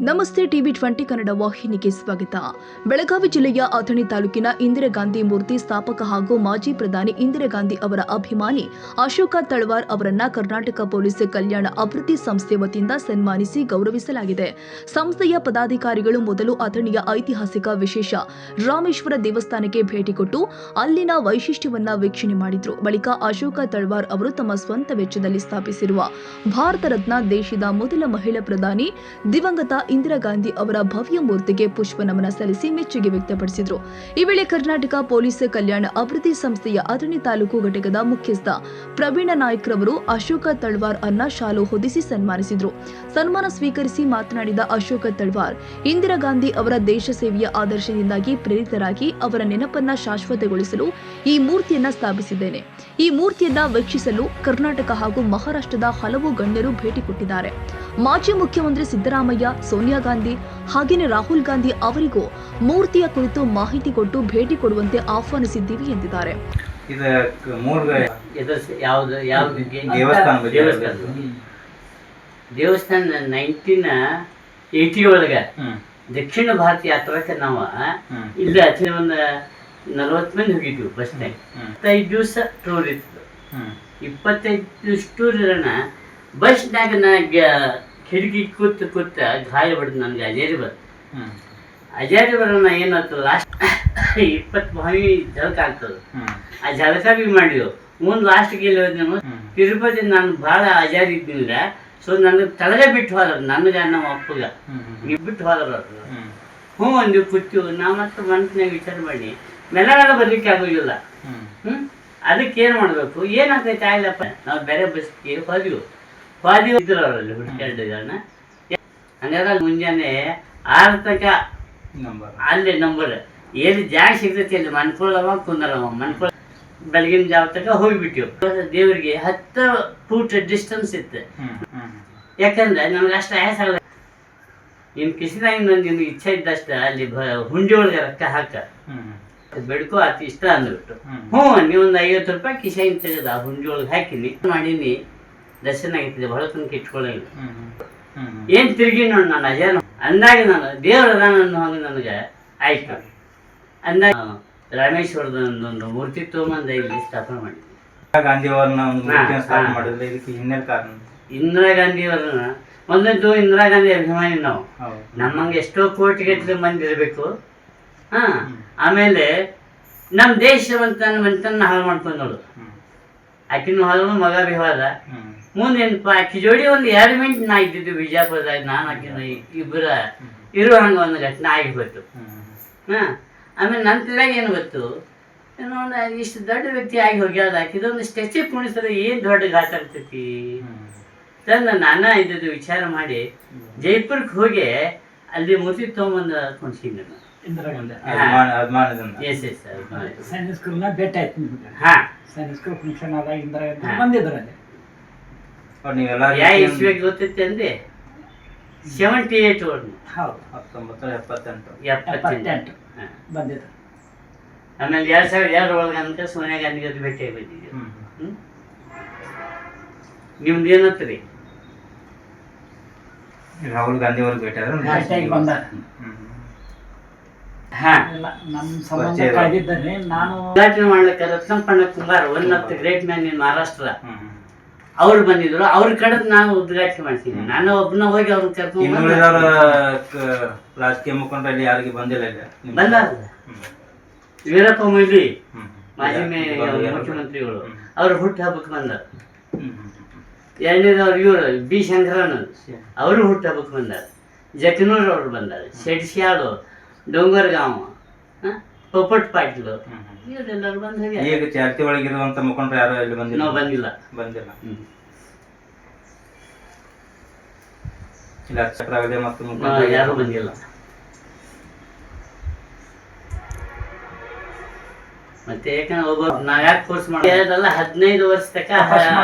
ನಮಸ್ತೆ ಟಿವಿ 20 ಕನ್ನಡ ವಾಹಿನಿಗೆ ಸ್ವಾಗತ. ಬೆಳಗಾವಿ ಜಿಲ್ಲೆಯ ಅಥಣಿ ತಾಲೂಕಿನ ಇಂದಿರಾ ಗಾಂಧಿ ಮೂರ್ತಿ ಸ್ಥಾಪಕ ಹಾಗೂ ಮಾಜಿ ಪ್ರಧಾನಿ ಇಂದಿರಾ ಗಾಂಧಿ ಅವರ ಅಭಿಮಾನಿ ಅಶೋಕ ತಳವಾರ್ ಅವರನ್ನ ಕರ್ನಾಟಕ ಪೊಲೀಸ್ ಕಲ್ಯಾಣ ಅಭಿವೃದ್ಧಿ ಸಂಸ್ಥೆ ವತಿಯಿಂದ ಸನ್ಮಾನಿಸಿ ಗೌರವಿಸಲಾಗಿದೆ. ಸಂಸ್ಥೆಯ ಪದಾಧಿಕಾರಿಗಳು ಮೊದಲು ಅಥಣಿಯ ಐತಿಹಾಸಿಕ ವಿಶೇಷ ರಾಮೇಶ್ವರ ದೇವಸ್ಥಾನಕ್ಕೆ ಭೇಟಿ ಕೊಟ್ಟು ಅಲ್ಲಿನ ವೈಶಿಷ್ಟ್ಯವನ್ನ ವೀಕ್ಷಣೆ ಮಾಡಿದ್ರು. ಬಳಿಕ ಅಶೋಕ ತಳವಾರ್ ಅವರು ತಮ್ಮ ಸ್ವಂತ ವೆಚ್ಚದಲ್ಲಿ ಸ್ಥಾಪಿಸಿರುವ ಭಾರತ ರತ್ನ ದೇಶದ ಮೊದಲ ಮಹಿಳಾ ಪ್ರಧಾನಿ ದಿವಂಗತ ಇಂದಿರಾ ಗಾಂಧಿ ಅವರ ಭವ್ಯ ಮೂರ್ತಿಗೆ ಪುಷ್ಪ ನಮನ ಸಲ್ಲಿಸಿ ಮೆಚ್ಚುಗೆ ವ್ಯಕ್ತಪಡಿಸಿದರು. ಈ ವೇಳೆ ಕರ್ನಾಟಕ ಪೊಲೀಸ್ ಕಲ್ಯಾಣ ಅಭಿವೃದ್ಧಿ ಸಂಸ್ಥೆಯ ಅಥಣಿ ತಾಲೂಕು ಘಟಕದ ಮುಖ್ಯಸ್ಥ ಪ್ರವೀಣ ನಾಯ್ಕ್ ರವರು ಅಶೋಕ ತಳವಾರ್ ಅನ್ನ ಶಾಲು ಹೊದಿಸಿ ಸನ್ಮಾನಿಸಿದರು. ಸನ್ಮಾನ ಸ್ವೀಕರಿಸಿ ಮಾತನಾಡಿದ ಅಶೋಕ ತಳವಾರ್, ಇಂದಿರಾ ಗಾಂಧಿ ಅವರ ದೇಶ ಸೇವೆಯ ಆದರ್ಶದಿಂದಾಗಿ ಪ್ರೇರಿತರಾಗಿ ಅವರ ನೆನಪನ್ನ ಶಾಶ್ವತಗೊಳಿಸಲು ಈ ಮೂರ್ತಿಯನ್ನ ಸ್ಥಾಪಿಸಿದ್ದೇನೆ. ಈ ಮೂರ್ತಿಯನ್ನ ವೀಕ್ಷಿಸಲು ಕರ್ನಾಟಕ ಹಾಗೂ ಮಹಾರಾಷ್ಟ್ರದ ಹಲವು ಗಣ್ಯರು ಭೇಟಿ ಕೊಟ್ಟಿದ್ದಾರೆ. ಮಾಜಿ ಮುಖ್ಯಮಂತ್ರಿ ಸಿದ್ದರಾಮಯ್ಯ, ಸೋನಿಯಾ ಗಾಂಧಿ ಹಾಗೆಯೇ ರಾಹುಲ್ ಗಾಂಧಿ ಅವರಿಗೂ ಮೂರ್ತಿಯ ಕುರಿತು ಮಾಹಿತಿ ಕೊಟ್ಟು ಭೇಟಿ ಕೊಡುವಂತೆ ಆಹ್ವಾನಿಸಿದ್ದೀವಿ ಎಂದಿದ್ದಾರೆ. ದೇವಸ್ಥಾನ 1980 ಒಳಗ ದಕ್ಷಿಣ ಭಾರತ ಯಾತ್ರಕ್ಕೆ ನಾವು ಇಲ್ಲಿ ಅಚ್ಚೆ ಒಂದು 40 ಮಂದಿ ಹೋಗಿದ್ವಿ ಬಸ್ನಾಗ. 25 ದಿವಸ ಟೂರ್ ಇತ್ತು. 25 ದಿವಸ ಟೂರ್ ಇರೋಣ ಬಸ್ನಾಗ ಕಿಟಕಿ ಕೂತ ಗಾಯ ಬಡ್ದು ನನಗೆ ಅಜೇರಿ ಬರೋಣ ಏನಾಯ್ತು ಲಾಸ್ಟ್ 20 ಬಾವಿ ಜಳಕ ಆಗ್ತದೆ. ಆ ಜಳಕ ಬಿ ಮಾಡಿದ್ವು. ಮುಂದೆ ಲಾಸ್ಟ್ಗೆ ಎಲ್ಲಿ ಹೋದ್ ನಾನು ತಿರುಪತಿ ನಾನು ಭಾಳ ಅಜಾರಿ ಇದ್ದಿಲ್ಲ. ಸೊ ನನಗೆ ತಳಗ ಬಿಟ್ಟು ಹೋದ್ರು, ನನಗೆ ನಮ್ಮ ಅಪ್ಪಗ ನೀವು ಬಿಟ್ಟು ಹೋದ್ರು ಅವರು. ಒಂದು ಕೂತೀವಿ. ನಾ ಮತ್ತೆ ಮನಸ್ಸಿನಾಗ ವಿಚಾರ ಮಾಡಿ ಮೆಲ್ಲನೆಲ್ಲ ಬರ್ಲಿಕ್ಕೆ ಆಗೋದಿಲ್ಲ. ಅದಕ್ಕೆ ಏನು ಮಾಡಬೇಕು, ಏನಾಗ್ತೈತೆ ಆಗ್ಲಪ್ಪ ನಾವು ಬೇರೆ ಬಸ್ಗೆ ಹೋದಿವು ಇದ್ರು ಅವರಲ್ಲಿ ಹುಡುಕಾಡಿದಾನ. ಹಂಗಾದ್ರೆ ಮುಂಜಾನೆ 6 ತನಕ ಅಲ್ಲಿ ನಂಬರ್ ಎಲ್ಲಿ ಜಾಗ ಸಿಗ್ತೈತಿ ಅಲ್ಲಿ ಮನ್ಕೊಳ್ಳವ ಕುಂದರವ ಮನ್ಕೊಳ್ಳ ಬೆಳಗಿನ ಜಾವ ತನಕ ಹೋಗಿಬಿಟ್ಟಿವು. ದೇವರಿಗೆ 10 ಫೂಟ್ ಡಿಸ್ಟೆನ್ಸ್ ಇತ್ತು. ಯಾಕಂದ್ರೆ ನಮ್ಗೆ ಅಷ್ಟು ಆಯಾಸ ಆಗಲ್ಲ. ಇನ್ನು ಕಿಸಿನಾಗ ನಿಮ್ಗೆ ಇಚ್ಛೆ ಇದ್ದಷ್ಟ ಅಲ್ಲಿ ಹುಂಡಿ ಒಳಗೆ ರೊಕ್ಕ ಹಾಕ ಬೆಡ್ಕೋ ಅತಿ ಇಷ್ಟ ಅಂದ್ಬಿಟ್ಟು ನೀವೊಂದು 50 ರೂಪಾಯಿ ಕಿಸೆಯಿಂದ ತೆಗೆದ ಆ ಹುಂಡಿ ಒಳಗೆ ಹಾಕಿನಿ ಮಾಡೀನಿ. ದರ್ಶನ ಆಗಿರ್ತದೆ, ಬಹಳ ತನಕ ಇಟ್ಕೊಳ್ಳಿಲ್ಲ. ಏನ್ ತಿರುಗಿ ನೋಡಿ ನಾನು ಅಜಾನ ಅಂದಾಗ ನಾನು ದೇವರ ಅನ್ನೋ ನನಗೆ ಆಯ್ತು ಅಂದಾಗ ರಾಮೇಶ್ವರದ ಒಂದು ಮೂರ್ತಿ ತಗೊಂಬಂದ ಇಲ್ಲಿ ಸ್ಥಾಪನೆ ಮಾಡಿದ್ವಿ. ಇಂದಿರಾ ಗಾಂಧಿ ಅವ್ರನ್ನ ಮೊದಲದ್ದು ಇಂದಿರಾ ಗಾಂಧಿ ಅಭಿಮಾನಿ ನಾವು. ನಮ್ಮಂಗೆ ಎಷ್ಟೋ ಕೋಟಿಗಟ್ಟಲೆ ಮಂದಿ ಇರಬೇಕು. ಆಮೇಲೆ ನಮ್ಮ ದೇಶವಂತ ಮಂತನ್ನ ಹಾಳು ಮಾಡ್ಕೊಂಡವಳು. ಆಕಿನೂ ಹಾಳು ಮಗ ಬಿ ಹೋದ. ಮುಂದೇನಪ್ಪ ಆಕಿ ಜೋಡಿ ಒಂದು 2 ಮಿನಿಟ್ ನಾ ಇದ್ದಿದ್ದು ಬಿಜಾಪುರದಾಗ. ನಾನು ಆಕಿನ ಇಬ್ಬರ ಇರುವ ಹಂಗ ಒಂದು ಘಟನೆ ಆಗಿಬಿಟ್ಟು. ಆಮೇಲೆ ನಂತರದಾಗ ಏನು ಗೊತ್ತು, ಇಷ್ಟು ದೊಡ್ಡ ವ್ಯಕ್ತಿ ಆಗಿ ಹೋಗ್ಯಾದ ಆಕಿದೊಂದು ಸ್ಟ್ಯಾಚ್ಯೂ ಕುಣಿಸಿದ್ರೆ ಏನು ದೊಡ್ಡ ಘಾಟ ಆಗ್ತೈತಿ ತಂದು ನಾನ ಇದ್ದದ್ದು ವಿಚಾರ ಮಾಡಿ ಜೈಪುರಕ್ಕೆ ಹೋಗಿ ಅಲ್ಲಿ ಮೂರ್ತಿ ತೊಗೊಂಬಂದು ಕುಣಿಸಿದ್ದೆ ನಾನು. ಗೊತ್ತೈತಿ ಅಂದ್ರೆ 78 ಆಮೇಲೆ 2002 ಒಳಗಂತ ಸೋನಿಯಾ ಗಾಂಧಿ ಜೊತೆ ಭೇಟಿ ಬಂದಿದ್ದೀವಿ. ನಿಮ್ದು ಏನತ್ರಿ? ರಾಹುಲ್ ಗಾಂಧಿ ಅವ್ರಿಗೆ ಭೇಟಿ ಉದ್ಘಾಟನೆ ಮಾಡ್ಲಿಕ್ಕೆ Ratnappanna Kumbar, one of the great man in Maharashtra, ಅವ್ರು ಬಂದಿದ್ರು. ಅವ್ರ ಕಡೆ ನಾನು ಉದ್ಘಾಟನೆ ಮಾಡ್ತೀನಿ. ನಾನು ಒಬ್ಬನ ಹೋಗಿ ಅವ್ರನ್ನ ಕರ್ಕೊಂಡು ರಾಜಕೀಯ ಮುಖಂಡರಲ್ಲಿ ಯಾರಿಗೆ ಬಂದಿಲ್ಲ. ಬಂದ ವೀರಪ್ಪ ಮೊಯ್ಲಿ ಮಾಜಿ ಮುಖ್ಯಮಂತ್ರಿಗಳು ಅವ್ರ ಹುಟ್ಟು ಹಬ್ಬಕ್ಕೆ ಬಂದರು. ಎರಡನೇದವ್ರು ಇವರು ಬಿ ಶಂಕರನ್ ಅವರು ಹುಟ್ಟು ಹಬ್ಬಕ್ಕೆ ಬಂದಾರ. ಜಕನೂರ್ ಅವರು ಬಂದಾರೆ. ಶೆಡ್ಶ್ಯಾಳು, ಡೋಂಗರ್ಗಾಂವ್, ಪೊಪ್ಪಟ್ ಪಾಟೀಲ್ ಇವರೆಲ್ಲರೂ ಬಂದು ಈಗ ಚಾರ್ತಿ ಒಳಗಿರುವಂತ ಮುಖಂಡರು ಯಾರು ಇಲ್ಲಿ ಬಂದಿಲ್ಲ. ನಾವು ಬಂದಿಲ್ಲ. ಯಾರು ಬಂದಿಲ್ಲ. ಮತ್ತೆ ಯಾಕಂದ್ರೆ ಒಬ್ಬ ನಾವ್ ಯಾಕೆ ಕೋರ್ಸ್ ಮಾಡೋದಲ್ಲ 15 ವರ್ಷ ತನಕ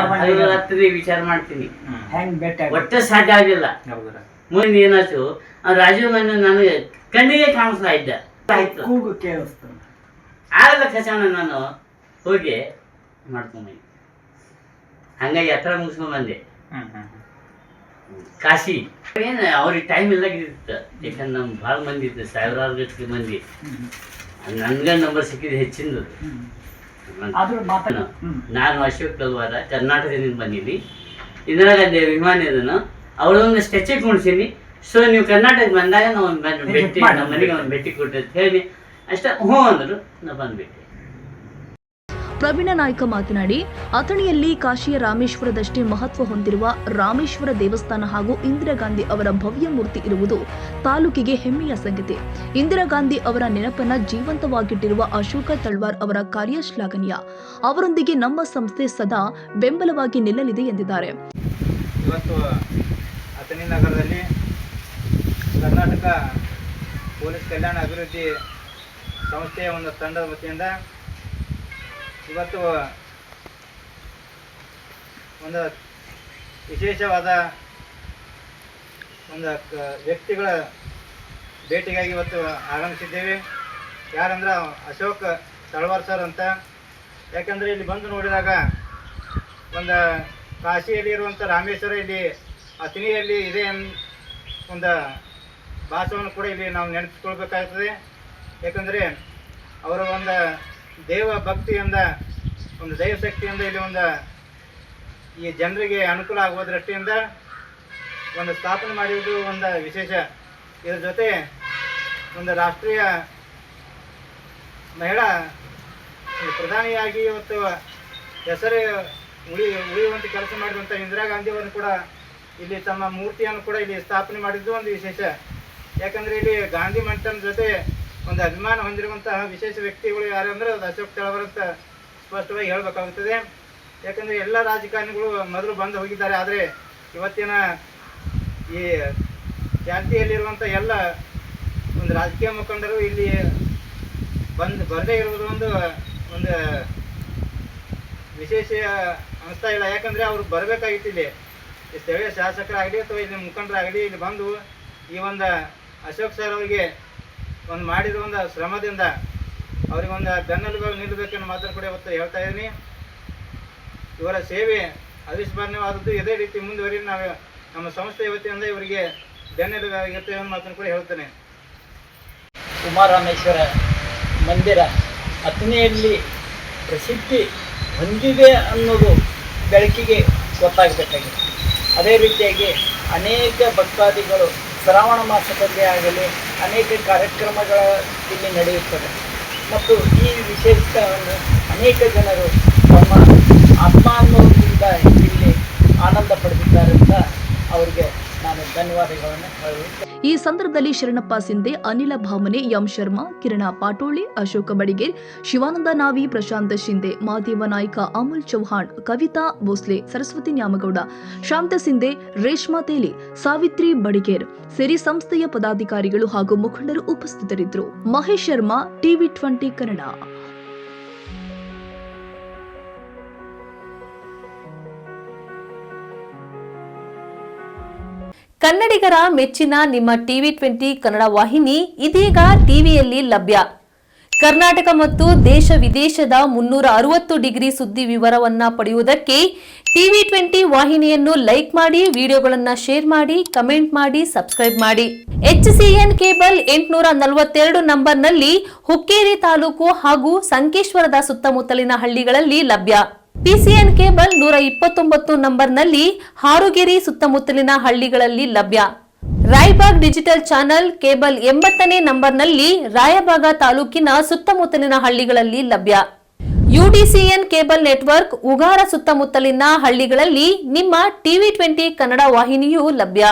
ರಾತ್ರಿ ವಿಚಾರ ಮಾಡ್ತೀನಿ. ಒಟ್ಟೆ ಸಾಧ್ಯ ಆಗಿಲ್ಲ. ಮುಂದೆ ಏನಾಯ್ತು, ರಾಜೀವ್ ಗಾಂಧಿ ನನಗೆ ಕಣ್ಣಿಗೆ ಕಾಣಿಸ್ತಾ ಇದ್ದ ಆಯ್ತು ಆಗಲ್ಲ ಕಚಾಣ ನಾನು ಹೋಗಿ ಮಾಡ್ಕೊಂಬಂದೆ. ಹಂಗಾಗಿ ಹತ್ರ ಮುಗಿಸ್ಕೊಂಡ್ ಬಂದೆ. ಕಾಶಿ ಏನು ಅವ್ರಿಗೆ ಟೈಮ್ ಇಲ್ಲಾಗಿತ್ತು. ಯಾಕಂದ್ರೆ ನಮ್ಮ ಭಾಳ ಮಂದಿ ಇತ್ತು, ಸಾವಿರಾರು ಗಟ್ಟಲೆ ಮಂದಿ. ನನ್ಗೆ ನಂಬರ್ ಸಿಕ್ಕಿದ್ದು ಹೆಚ್ಚಿನದು. ನಾನು ಅಶೋಕ್ ತಲ್ವಾರ ಕರ್ನಾಟಕದಿಂದ ಬಂದೀನಿ. ಇಂದಿರಾ ಗಾಂಧಿ ಅಭಿಮಾನಿ ಅದನ್ನು ಅವಳೊಂದು ಸ್ಟೆಚಿಗೆ ಕುಣಿಸೀನಿ. ಸೊ ನೀವು ಕರ್ನಾಟಕ ಬಂದಾಗ ನಾವು ಭೇಟಿ ನಮ್ಮ ಮನೆಗೆ ಒಂದು ಭೇಟಿ ಕೊಟ್ಟು ಅಂತ ಹೇಳಿ ಅಷ್ಟೇ ಹ್ಞೂ ಅಂದರು. ನಾವು ಬಂದ್ಬಿಟ್ಟೆ. ಪ್ರವೀಣ ನಾಯ್ಕ ಮಾತನಾಡಿ, ಅಥಣಿಯಲ್ಲಿ ಕಾಶಿಯ ರಾಮೇಶ್ವರದಷ್ಟೇ ಮಹತ್ವ ಹೊಂದಿರುವ ರಾಮೇಶ್ವರ ದೇವಸ್ಥಾನ ಹಾಗೂ ಇಂದಿರಾ ಗಾಂಧಿ ಅವರ ಭವ್ಯ ಮೂರ್ತಿ ಇರುವುದು ತಾಲೂಕಿಗೆ ಹೆಮ್ಮೆಯ ಸಂಗತಿ. ಇಂದಿರಾ ಗಾಂಧಿ ಅವರ ನೆನಪನ್ನ ಜೀವಂತವಾಗಿಟ್ಟಿರುವ ಅಶೋಕ ತಳ್ವಾರ್ ಅವರ ಕಾರ್ಯ ಶ್ಲಾಘನೀಯ. ಅವರೊಂದಿಗೆ ನಮ್ಮ ಸಂಸ್ಥೆ ಸದಾ ಬೆಂಬಲವಾಗಿ ನಿಲ್ಲಲಿದೆ ಎಂದಿದ್ದಾರೆ. ಇವತ್ತು ಅಥಣಿ ನಗರದಲ್ಲಿ ಕರ್ನಾಟಕ ಪೊಲೀಸ್ ಕಲ್ಯಾಣ ಅಭಿವೃದ್ಧಿ ಸಂಸ್ಥೆಯ ಒಂದು ತಂಡದ ವತಿಯಿಂದ ಇವತ್ತು ಒಂದು ವಿಶೇಷವಾದ ಒಂದು ವ್ಯಕ್ತಿಗಳ ಭೇಟಿಗಾಗಿ ಇವತ್ತು ಆಗಮಿಸಿದ್ದೇವೆ. ಯಾರಂದ್ರೆ ಅಶೋಕ್ ತಳವಾರ್ ಸರ್ ಅಂತ. ಯಾಕಂದರೆ ಇಲ್ಲಿ ಬಂದು ನೋಡಿದಾಗ ಒಂದು ಕಾಶಿಯಲ್ಲಿ ಇರುವಂಥ ರಾಮೇಶ್ವರ ಇಲ್ಲಿ ಅಥಣಿಯಲ್ಲಿ ಇದೆ ಒಂದು ಭಾಷೆಯನ್ನು ಕೂಡ ಇಲ್ಲಿ ನಾವು ನೆನಪಿಸ್ಕೊಳ್ಬೇಕಾಗ್ತದೆ. ಯಾಕಂದರೆ ಅವರ ಒಂದು ದೇವ ಭಕ್ತಿಯಿಂದ, ಒಂದು ದೈವ ಶಕ್ತಿಯಿಂದ ಇಲ್ಲಿ ಒಂದು ಈ ಜನರಿಗೆ ಅನುಕೂಲ ಆಗುವ ದೃಷ್ಟಿಯಿಂದ ಒಂದು ಸ್ಥಾಪನೆ ಮಾಡಿರುವುದು ಒಂದು ವಿಶೇಷ. ಇದರ ಜೊತೆ ಒಂದು ರಾಷ್ಟ್ರೀಯ ಮಹಿಳಾ ಪ್ರಧಾನಿಯಾಗಿ ಇವತ್ತು ಹೆಸರು ಉಳಿಯುವಂಥ ಕೆಲಸ ಮಾಡಿರುವಂಥ ಇಂದಿರಾ ಗಾಂಧಿಯವರು ಕೂಡ ಇಲ್ಲಿ ತಮ್ಮ ಮೂರ್ತಿಯನ್ನು ಕೂಡ ಇಲ್ಲಿ ಸ್ಥಾಪನೆ ಮಾಡಿದ್ದು ಒಂದು ವಿಶೇಷ. ಯಾಕಂದರೆ ಇಲ್ಲಿ ಗಾಂಧಿ ಮಂಟಪದ ಜೊತೆ ಒಂದು ಅಭಿಮಾನ ಹೊಂದಿರುವಂತಹ ವಿಶೇಷ ವ್ಯಕ್ತಿಗಳು ಯಾರು ಅಂದರೆ ಅದು ಅಶೋಕ್ ತಳವಾರ್ ಅಂತ ಸ್ಪಷ್ಟವಾಗಿ ಹೇಳಬೇಕಾಗುತ್ತದೆ. ಯಾಕಂದರೆ ಎಲ್ಲ ರಾಜಕಾರಣಿಗಳು ಮೊದಲು ಬಂದು ಹೋಗಿದ್ದಾರೆ. ಆದರೆ ಇವತ್ತಿನ ಈ ಜಾತಿಯಲ್ಲಿರುವಂಥ ಎಲ್ಲ ಒಂದು ರಾಜಕೀಯ ಮುಖಂಡರು ಇಲ್ಲಿ ಬರದೇ ಇರುವುದು ಒಂದು ವಿಶೇಷ ಅನಿಸ್ತಾ ಇಲ್ಲ. ಯಾಕಂದರೆ ಅವರು ಬರಬೇಕಾಗಿತ್ತು. ಇಲ್ಲಿ ಸ್ಥಳೀಯ ಶಾಸಕರಾಗಲಿ ಅಥವಾ ಇಲ್ಲಿ ಮುಖಂಡರಾಗಲಿ ಇಲ್ಲಿ ಬಂದು ಈ ಒಂದು ಅಶೋಕ್ ಸರ್ ಅವರಿಗೆ ಒಂದು ಮಾಡಿರೋ ಒಂದು ಶ್ರಮದಿಂದ ಅವ್ರಿಗೆ ಒಂದು ಬೆನ್ನೆಲುಬಾಗಿ ನಿಲ್ಲಬೇಕನ್ನೋ ಮಾತನ್ನು ಕೂಡ ಇವತ್ತು ಹೇಳ್ತಾ ಇದ್ದೀನಿ. ಇವರ ಸೇವೆ ಅವಿಸ್ಮರಣೀಯವಾದದ್ದು. ಇದೇ ರೀತಿ ಮುಂದುವರಿ ನಾವು ನಮ್ಮ ಸಂಸ್ಥೆ ವತಿಯಿಂದ ಇವರಿಗೆ ಬೆನ್ನೆಲುಬಾಗಿರ್ತೇವೆ ಅನ್ನೋ ಮಾತನ್ನು ಕೂಡ ಹೇಳ್ತೇನೆ. ಉಮಾರಾಮೇಶ್ವರ ಮಂದಿರ ಅಥಣಿಯಲ್ಲಿ ಪ್ರಸಿದ್ಧಿ ಹೊಂದಿದೆ ಅನ್ನೋದು ಬೆಳಕಿಗೆ ಗೊತ್ತಾಗಬೇಕಾಗಿದೆ. ಅದೇ ರೀತಿಯಾಗಿ ಅನೇಕ ಭಕ್ತಾದಿಗಳು ಶ್ರಾವಣ ಮಾಸದಲ್ಲಿ ಆಗಲಿ ಅನೇಕ ಕಾರ್ಯಕ್ರಮಗಳ ಇಲ್ಲಿ ನಡೆಯುತ್ತದೆ ಮತ್ತು ಈ ವಿಶೇಷವನ್ನು ಅನೇಕ ಜನರು ತಮ್ಮ ಆತ್ಮಾನುಭವದಿಂದ ಇಲ್ಲಿ ಆನಂದ ಪಡೆದಿದ್ದಾರೆ ಅಂತ ಅವರಿಗೆ ನಾನು ಧನ್ಯವಾದಗಳನ್ನು ಹೇಳುತ್ತೇನೆ. ಈ ಸಂದರ್ಭದಲ್ಲಿ ಶರಣಪ್ಪ ಸಿಂಧೆ, ಅನಿಲ ಭಾಮನೆ, ಎಂ ಶರ್ಮಾ, ಕಿರಣ ಪಾಟೋಳಿ, ಅಶೋಕ ಬಡಿಗೇರ್, ಶಿವಾನಂದ ನಾವಿ, ಪ್ರಶಾಂತ್ ಶಿಂದೆ, ಮಾದೇವ ನಾಯ್ಕ, ಅಮುಲ್ ಚೌಹಾಣ್, ಕವಿತಾ ಭೋಸ್ಲೆ, ಸರಸ್ವತಿ ನ್ಯಾಮಗೌಡ, ಶಾಂತ ಸಿಂಧೆ, ರೇಷ್ಮಾ ತೇಲಿ, ಸಾವಿತ್ರಿ ಬಡಿಗೇರ್ ಸೇರಿ ಸಂಸ್ಥೆಯ ಪದಾಧಿಕಾರಿಗಳು ಹಾಗೂ ಮುಖಂಡರು ಉಪಸ್ಥಿತರಿದ್ದರು. ಮಹೇಶ್ ಶರ್ಮಾ, TV20 ಕನ್ನಡ. ಕನ್ನಡಿಗರ ಮೆಚ್ಚಿನ ನಿಮ್ಮ TV20 ಕನ್ನಡ ವಾಹಿನಿ ಇದೀಗ ಟಿವಿಯಲ್ಲಿ ಲಭ್ಯ. ಕರ್ನಾಟಕ ಮತ್ತು ದೇಶ ವಿದೇಶದ 360 ಡಿಗ್ರಿ ಸುದ್ದಿ ವಿವರವನ್ನ ಪಡೆಯುವುದಕ್ಕೆ TV20 ವಾಹಿನಿಯನ್ನು ಲೈಕ್ ಮಾಡಿ, ವಿಡಿಯೋಗಳನ್ನು ಶೇರ್ ಮಾಡಿ, ಕಮೆಂಟ್ ಮಾಡಿ, ಸಬ್ಸ್ಕ್ರೈಬ್ ಮಾಡಿ. HCN ಕೇಬಲ್ 842 ನಂಬರ್ನಲ್ಲಿ ಹುಕ್ಕೇರಿ ತಾಲೂಕು ಹಾಗೂ ಸಂಕೇಶ್ವರದ ಸುತ್ತಮುತ್ತಲಿನ ಹಳ್ಳಿಗಳಲ್ಲಿ ಲಭ್ಯ. PCN ಕೇಬಲ್ 129 ನಂಬರ್ನಲ್ಲಿ ಹಾರುಗೆರೆ ಸುತ್ತಮುತ್ತಲಿನ ಹಳ್ಳಿಗಳಲ್ಲಿ ಲಭ್ಯ. ರಾಯಬಾಗ್ ಡಿಜಿಟಲ್ ಚಾನೆಲ್ ಕೇಬಲ್ 80ನೇ ನಂಬರ್ನಲ್ಲಿ ರಾಯಬಾಗ ತಾಲೂಕಿನ ಸುತ್ತಮುತ್ತಲಿನ ಹಳ್ಳಿಗಳಲ್ಲಿ ಲಭ್ಯ. UDCN ಕೇಬಲ್ ನೆಟ್ವರ್ಕ್ ಉಗಾರ ಸುತ್ತಮುತ್ತಲಿನ ಹಳ್ಳಿಗಳಲ್ಲಿ ನಿಮ್ಮ TV20 ಕನ್ನಡ ವಾಹಿನಿಯೂ ಲಭ್ಯ.